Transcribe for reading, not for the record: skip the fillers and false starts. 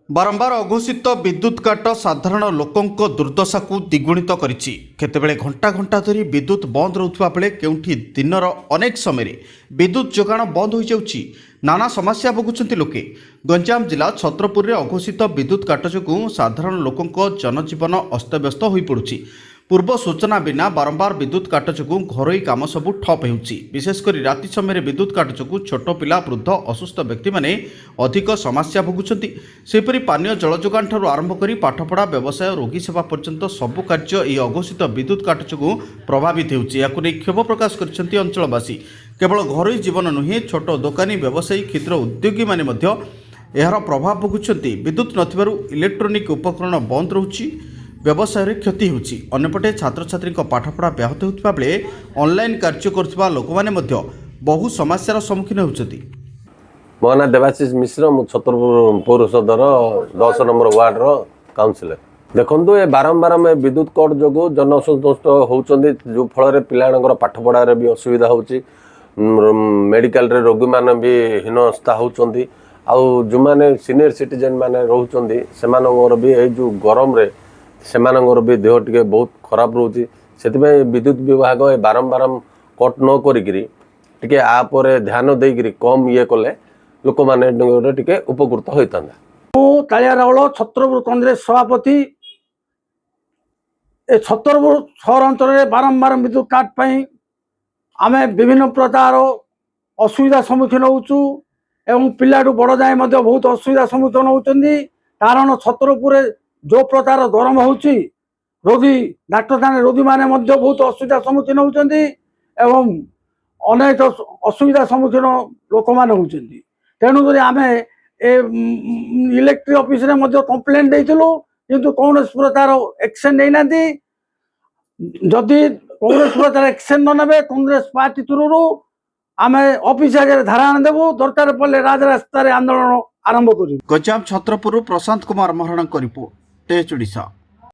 बारंबार अघोषित विद्युत काट साधारण लोकों दुर्दशा को द्विगुणित करिछि। केतेबेले घंटा घंटा धरी विद्युत बंद रहुथबा बेले केउठी दिनर अनेक समय विद्युत जोगाण बंद हो जाउछि। नाना समस्या भोगुछन्ति लोके। गंजाम जिला छत्रपुर रे अघोषित विद्युत काट जोगु साधारण लोकों जनजीवन अस्तव्यस्त होई पड़ुछि। पूर्व सूचना बिना बारंबार विद्युत काट जोगु घरोई काम सबू ठप होउछि। विशेषकर राति समय विद्युत काट जोगु छोट पिला वृद्ध असुस्थ व्यक्ति माने अधिक समस्या भोगुछन्ति। सेपरि पानीय जल जोगाण ठारू आरंभ करी पाठपढ़ा व्यवसाय रोगी सेवा पर्यंत सबु कार्य यह अघोषित विद्युत काट जोगु प्रभावित होउछि। याकु नै क्षोभ प्रकाश करिसेंति अंचलवासी। केवल घरोई जीवन नुहे छोट दोकानी व्यवसायी क्षुद्र उद्योगी माने मध्य एहार प्रभाव भोगुछन्ति। विद्युत नथिबारु इलेक्ट्रोनिक उपकरण बंद रहुछि, व्यवसाय क्षति होउछि। अन्यपटे छात्र छात्री पाठपढ़ा व्याहत होउथिबा बेले ऑनलाइन कार्य करुथिबा लोक माने मध्य बहु समस्यार सम्मुखीन होउछन्ति। मो ना देवाशीष मिश्र, मु छत्रपुर पौरसदर 10 नंबर वार्ड रो काउंसिलर। देखंतु ए बारंबार में विद्युत कट जोगु जनसंतुष्ट होउछन्ति, जो फल पिलाणकर पाठपढ़ा रे भी असुविधा होउछि। मेडिकल रे रोगी माने भी हीनस्था होउछन्ति। आउ जो माने सीनियर सिटीजन माने रहउछन्ति सेमानकर भी ए जो गरम रे सेमानकर भी देह टिके बहुत खराब रोची। से विद्युत विभाग बारंबार कट न करी टिके आ परे ध्यान देकरी कम ये कले लोक मैंने टिके उपकृत होता। तालिया राउल छत्रपुर कांग्रेस सभापति। ए छत्रपुर सहर अंचल बारंबार विद्युत काट आम विभिन्न प्रकार असुविधा सम्मुखीन होचु एवं पिलाठू बड़ जाए बहुत असुविधा सम्मुखीन होती। कारण छत्रपुर जो प्रकार गरम होची रोगी डाक्तरखाना रोगी माने बहुत असुविधा सम्मुखीन होती एवं अनेक असुविधा सम्मुखीन लोक मैंने होती। तेणुक आम इलेक्ट्रिक ऑफिस रे कंप्लेन देइथिलु, किंतु कौन प्रकार एक्शन नहीं। जदि कौन प्रकार एक्शन न नेबे कांग्रेस पार्टी थ्रू आम ऑफिस आगे धारणा देवु, दरकार पड़े राजरास्तार आंदोलन आरंभ करूँ। गंजाम छत्रपुर प्रशांत कुमार महाराणा रिपोर्ट, तेज ओडिशा।